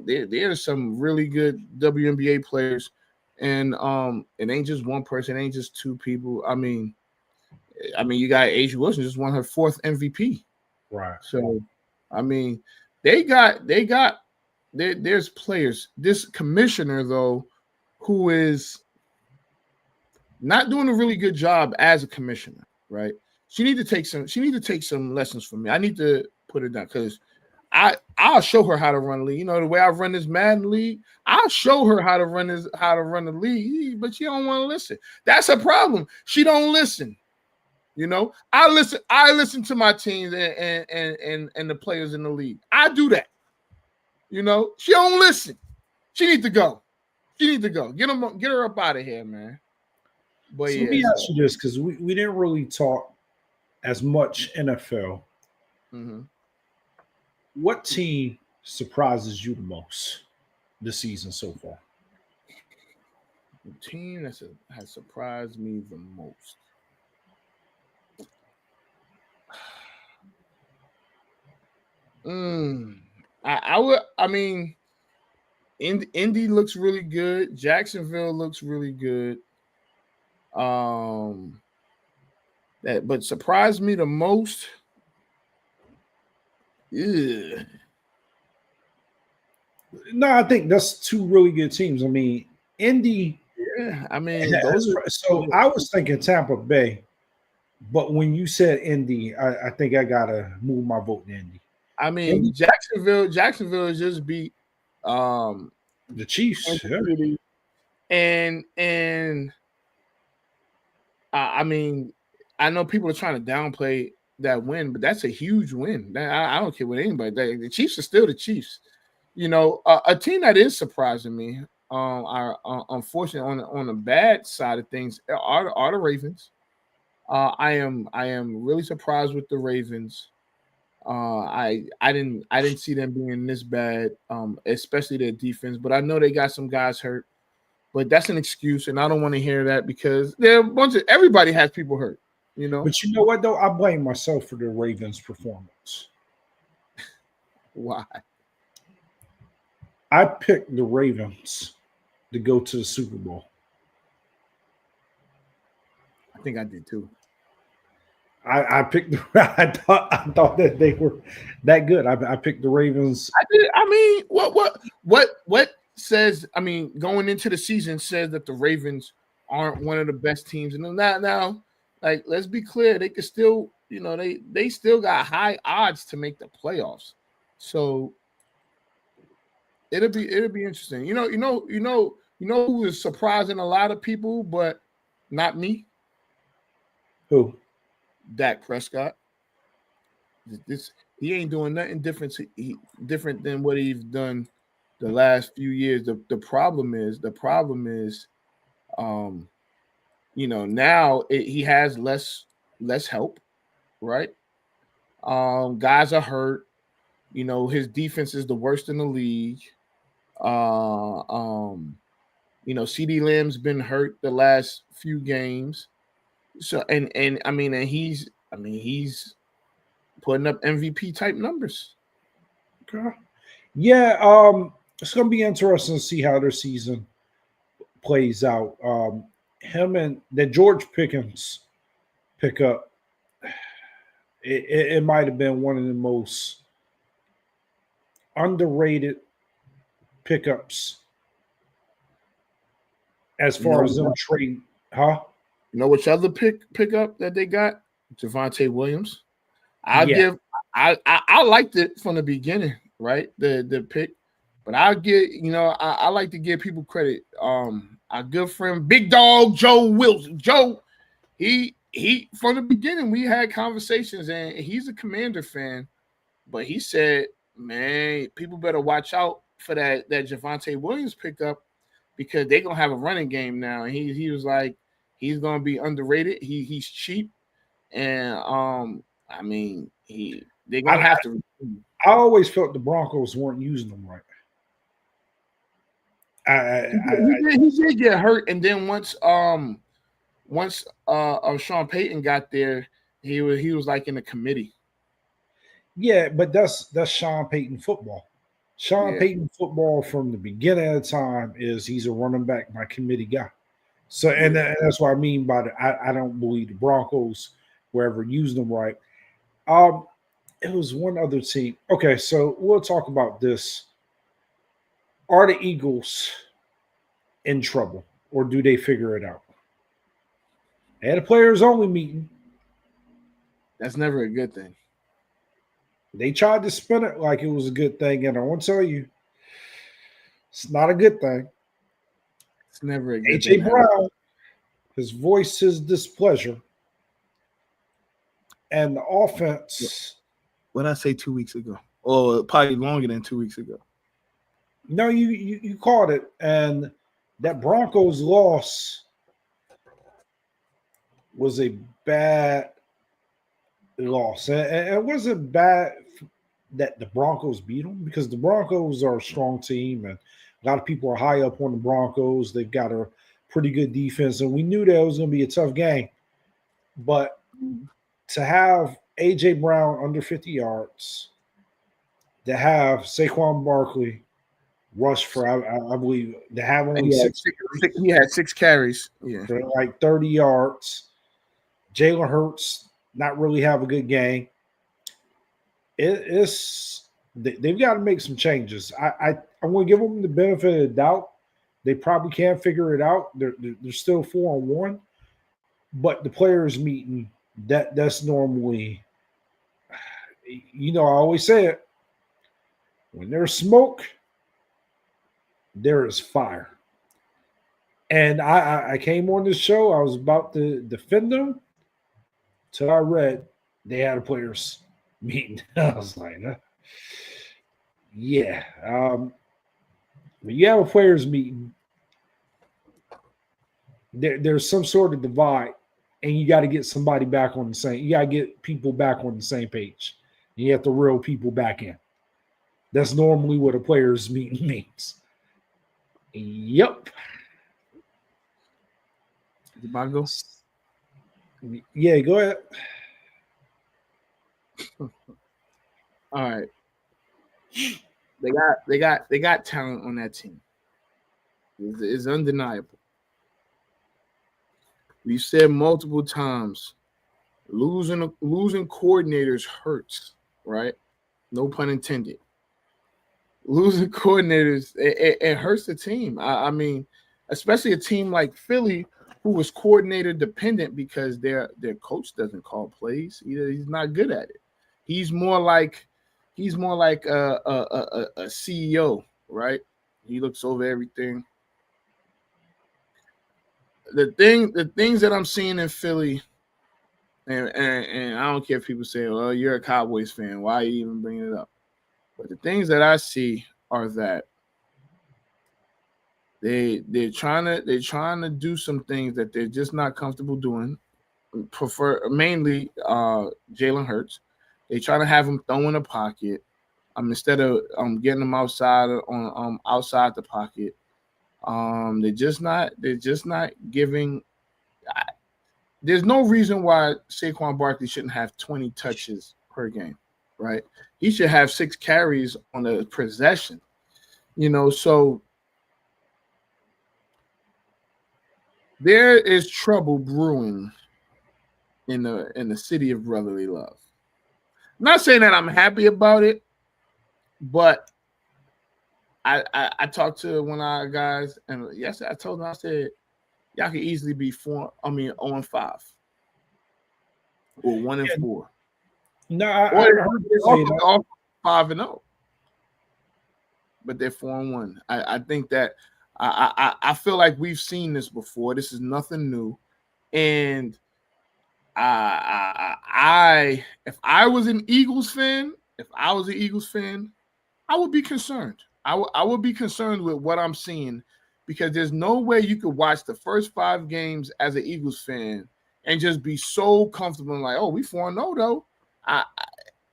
there's some really good WNBA players, and it ain't just one person, it ain't just two people. I mean, you got Asia Wilson just won her 4th MVP. Right. So, I mean, there's players. This commissioner though, who is not doing a really good job as a commissioner, right? She need to take some lessons from me. I need to put it down because I'll show her how to run a league. You know, the way I run this Madden league, I'll show her how to run the league, but she don't want to listen. That's a problem. She don't listen. You know, I listen to my teams and the players in the league. I do that. You know, she don't listen. She need to go. Get her up out of here, man. But So let me ask you this, because we didn't really talk as much NFL. Mm-hmm. What team surprises you the most this season so far? The team that has surprised me the most. I mean, Indy looks really good. Jacksonville looks really good. But surprised me the most. Yeah. No, I think that's two really good teams. I mean, Indy. Yeah, I mean, so I was thinking Tampa Bay, but when you said Indy, I think I gotta move my vote to Indy. I mean, Jacksonville just beat the Chiefs, and I mean, I know people are trying to downplay that win, but that's a huge win. I don't care what anybody. The Chiefs are still the Chiefs. You know, a team that is surprising me. Are unfortunately on the bad side of things are the Ravens. I am really surprised with the Ravens. I didn't see them being this bad, especially their defense. But I know they got some guys hurt. But that's an excuse, and I don't want to hear that because everybody has people hurt, you know. But you know what though? I blame myself for the Ravens' performance. Why? I picked the Ravens to go to the Super Bowl. I think I did too. I picked. I thought that they were that good. I picked the Ravens. I did. I mean, what says? I mean, going into the season says that the Ravens aren't one of the best teams. And now, like, let's be clear, they could still, you know, they still got high odds to make the playoffs. So it'll be interesting. You know who is surprising a lot of people, but not me. Who? Dak Prescott. He ain't doing nothing different than what he's done the last few years. The problem is, you know, now he has less help, right? Guys are hurt. You know, his defense is the worst in the league. You know, CeeDee Lamb's been hurt the last few games. So and he's putting up MVP type numbers. Okay. Yeah, it's gonna be interesting to see how their season plays out. Him and the George Pickens pickup, it might have been one of the most underrated pickups as far as them trading, huh? You know which other pickup that they got? Javonte Williams. I liked it from the beginning, right? The pick, but I like to give people credit. Our good friend Big Dog Joe Wilson. Joe, he from the beginning we had conversations, and he's a Commander fan, but he said, man, people better watch out for that Javonte Williams pickup because they're gonna have a running game now. And he was like, he's gonna be underrated. He's cheap, and I mean they're gonna have to. I always felt the Broncos weren't using them right. He did get hurt, and then once Sean Payton got there, he was like in the committee. Yeah, but that's Sean Payton football. Sean Payton football from the beginning of the time is he's a running back by committee guy. So and that's what I mean by I don't believe the Broncos were ever using them right. It was one other team. Okay, so we'll talk about this. Are the Eagles in trouble, or do they figure it out? They had a players only meeting. That's never a good thing. They tried to spin it like it was a good thing, and I want to tell you, it's not a good thing. It's never a good AJ thing. Brown has voiced his displeasure, and the offense. What did I say 2 weeks ago? Or probably longer than 2 weeks ago. No, you called it, and that Broncos loss was a bad loss, and it wasn't bad that the Broncos beat them because the Broncos are a strong team, and a lot of people are high up on the Broncos. They've got a pretty good defense, and we knew that it was going to be a tough game. But to have AJ Brown under 50 yards, to have Saquon Barkley rush for, I believe, to have only He had 6 carries. Yeah. for like 30 yards. Jalen Hurts not really have a good game. They've got to make some changes. I'm going to give them the benefit of the doubt. They probably can't figure it out. They're still 4-1, but the players meeting that's normally, I always say it. When there's smoke, there is fire. And I came on this show. I was about to defend them till I read they had a players meeting. I was like, yeah. When you have a players meeting, there's some sort of divide, and you got to get somebody back on the same. You got to get people back on the same page. You have to reel people back in. That's normally what a players meeting means. Yep. Did I go? Yeah, go ahead. All right. They got talent on that team. It's undeniable. We've said multiple times, losing coordinators hurts, right? No pun intended. Losing coordinators, it hurts the team. I mean, especially a team like Philly, who was coordinator dependent because their coach doesn't call plays. He's not good at it. He's more like a CEO, right? He looks over everything. The things that I'm seeing in Philly, and I don't care if people say, "Well, you're a Cowboys fan. Why are you even bringing it up?" But the things that I see are that they're trying to do some things that they're just not comfortable doing. Prefer mainly Jalen Hurts. They try to have him throw in the pocket instead of getting him outside outside the pocket. They're just not giving. There's no reason why Saquon Barkley shouldn't have 20 touches per game, right? He should have 6 carries on a possession, so there is trouble brewing in the city of brotherly love. I'm not saying that I'm happy about it, but I talked to one of our guys, and yesterday I told him, I said, y'all could easily be 0-5 or 1-4. No, I heard you say that. 5-0, but they're 4-1. I think that I feel like we've seen this before. This is nothing new, and if I was an Eagles fan, I would be concerned. I would be concerned with what I'm seeing, because there's no way you could watch the first 5 games as an Eagles fan and just be so comfortable and like, oh, we 4-0 though.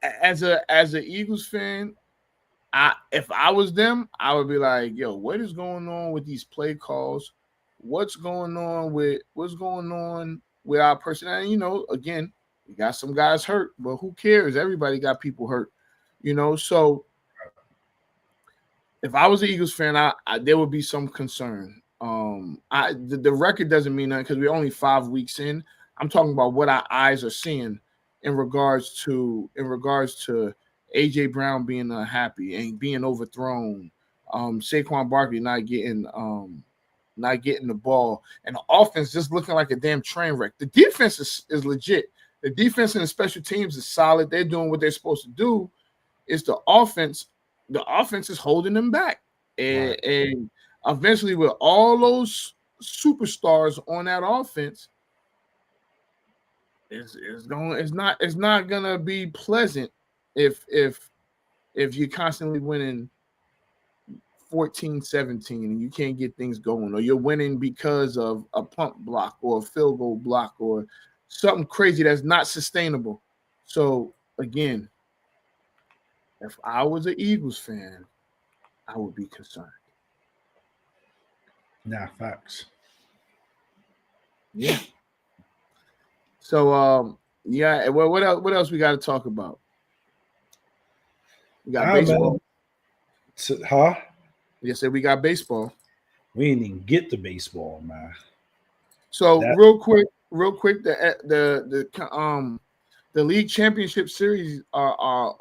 As an Eagles fan, if I was them, I would be like, yo, what is going on with these play calls? What's going on with our personnel? And, again, we got some guys hurt, but who cares? Everybody got people hurt, so if I was an Eagles fan, there would be some concern. The record doesn't mean nothing because we're only 5 weeks in. I'm talking about what our eyes are seeing in regards to AJ Brown being unhappy and being overthrown, Saquon Barkley not getting the ball, and the offense just looking like a damn train wreck. The defense is legit. The defense and the special teams is solid. They're doing what they're supposed to do. It's the offense. The offense is holding them back, and eventually, with all those superstars on that offense, it's not gonna be pleasant if you're constantly winning 14-17 and you can't get things going, or you're winning because of a pump block or a field goal block or something crazy that's not sustainable. So again, if I was an Eagles fan, I would be concerned. Nah, facts. Yeah. So yeah, well, what else we got to talk about? We got baseball. Huh? Yes, we got baseball. We didn't even get to baseball, man. So real quick, the league championship series are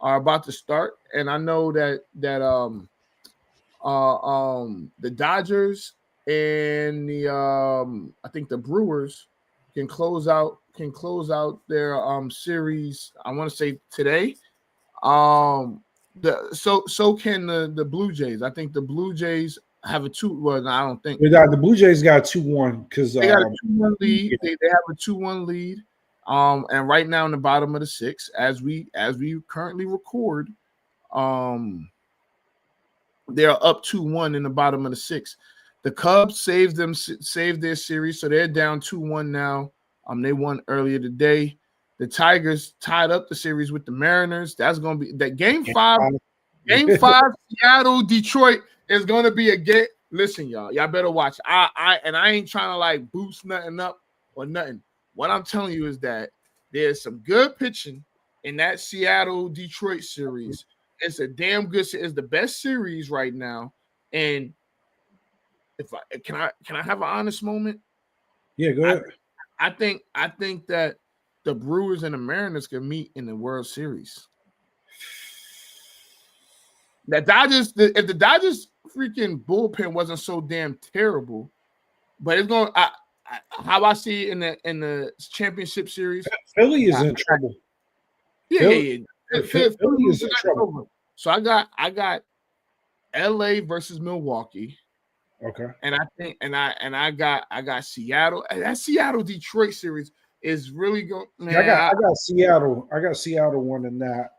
about to start, and I know that the Dodgers and the I think the Brewers can close out their series. I want to say today. So can the Blue Jays. I think the Blue Jays have a 2. Well, I don't think the Blue Jays got 2-1 because they got a 2-1 lead. They have a 2-1 lead. And right now in the bottom of the 6th, as we currently record, they're up 2-1 in the bottom of the 6th. The Cubs saved their series, so they're down 2-1 now. They won earlier today. The Tigers tied up the series with the Mariners. That's going to be that game 5. Game 5, Seattle, Detroit is going to be a game. Listen, y'all better watch. I ain't trying to like boost nothing up or nothing. What I'm telling you is that there's some good pitching in that Seattle Detroit series. It's a damn good. It's the best series right now. And if I have an honest moment? Yeah, go ahead. I think that the Brewers and the Mariners can meet in the World Series. If the Dodgers freaking bullpen wasn't so damn terrible, but it's going. How I see it in the championship series, Philly is in trouble. Philly is in trouble. So I got LA versus Milwaukee. Okay. And I got Seattle. And that Seattle Detroit series is really going. Man, I got Seattle. I got Seattle winning that.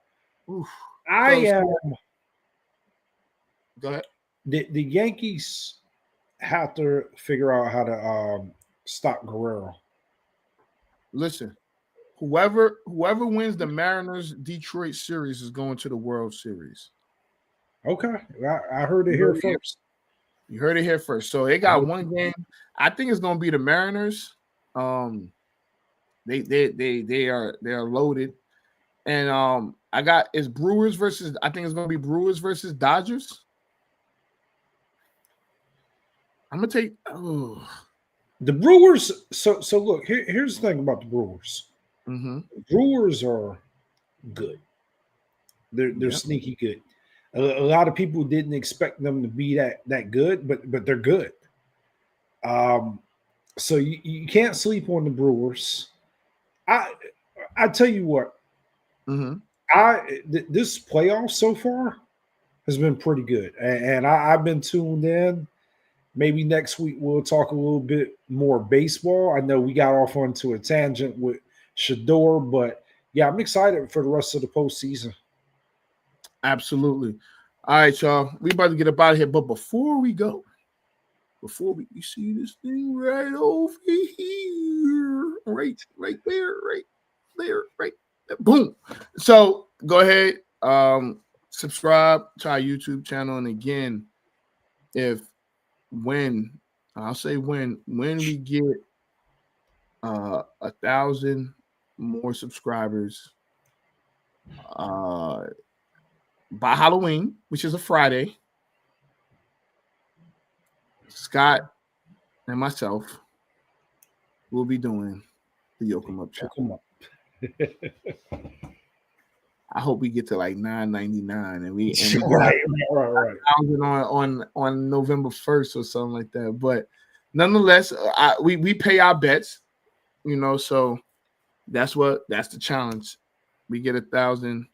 Oof. Go ahead. The Yankees have to figure out how to stop Guerrero. Listen, whoever wins the Mariners Detroit series is going to the World Series. Okay, I heard it here first. You heard it here first. So they got one game. I think it's going to be the Mariners. They are loaded, and it's Brewers versus. I think it's going to be Brewers versus Dodgers. I'm gonna take the Brewers. So look, here's the thing about the Brewers. Mm-hmm. Brewers are good. They're sneaky good. A lot of people didn't expect them to be that good, but they're good. So you can't sleep on the Brewers. I tell you what. Mm-hmm. This playoff so far has been pretty good, and I've been tuned in. Maybe next week we'll talk a little bit more baseball. I know we got off onto a tangent with Shador, but yeah, I'm excited for the rest of the postseason. Absolutely. All right, y'all. We about to get up out of here, but before we go, you see this thing right over here, right there, right there. Boom. So go ahead, subscribe to our YouTube channel, and again, when we get 1,000 more subscribers by Halloween, which is a Friday, Scott and myself will be doing the Yoke 'em Up challenge. I hope we get to like $9.99 and we right. on November 1st or something like that. But nonetheless, we pay our bets, so that's the challenge. We get 1,000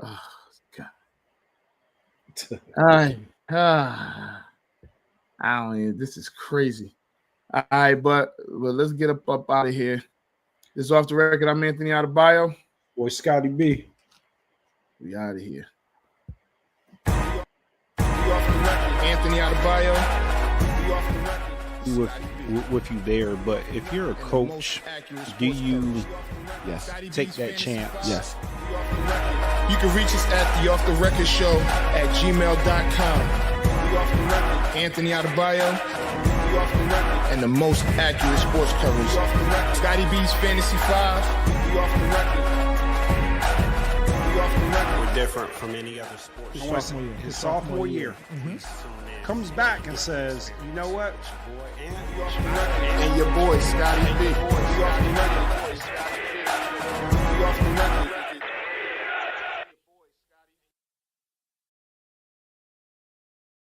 Oh, God. I don't even, this is crazy. All right, but let's get up out of here. This is Off the Record. I'm Anthony Adebayo. Boy, Scotty B. We out of here. Anthony Adebayo. We off the record. With you there, but if you're a coach, do you take that chance? Yes. You can reach us at the Off the Record Show at gmail.com. Anthony Adebayo. And the most accurate sports coverage. Scotty B's Fantasy 5. We're different from any other sports. His sophomore year. Comes back and says, you know what? And your boy, Scotty B.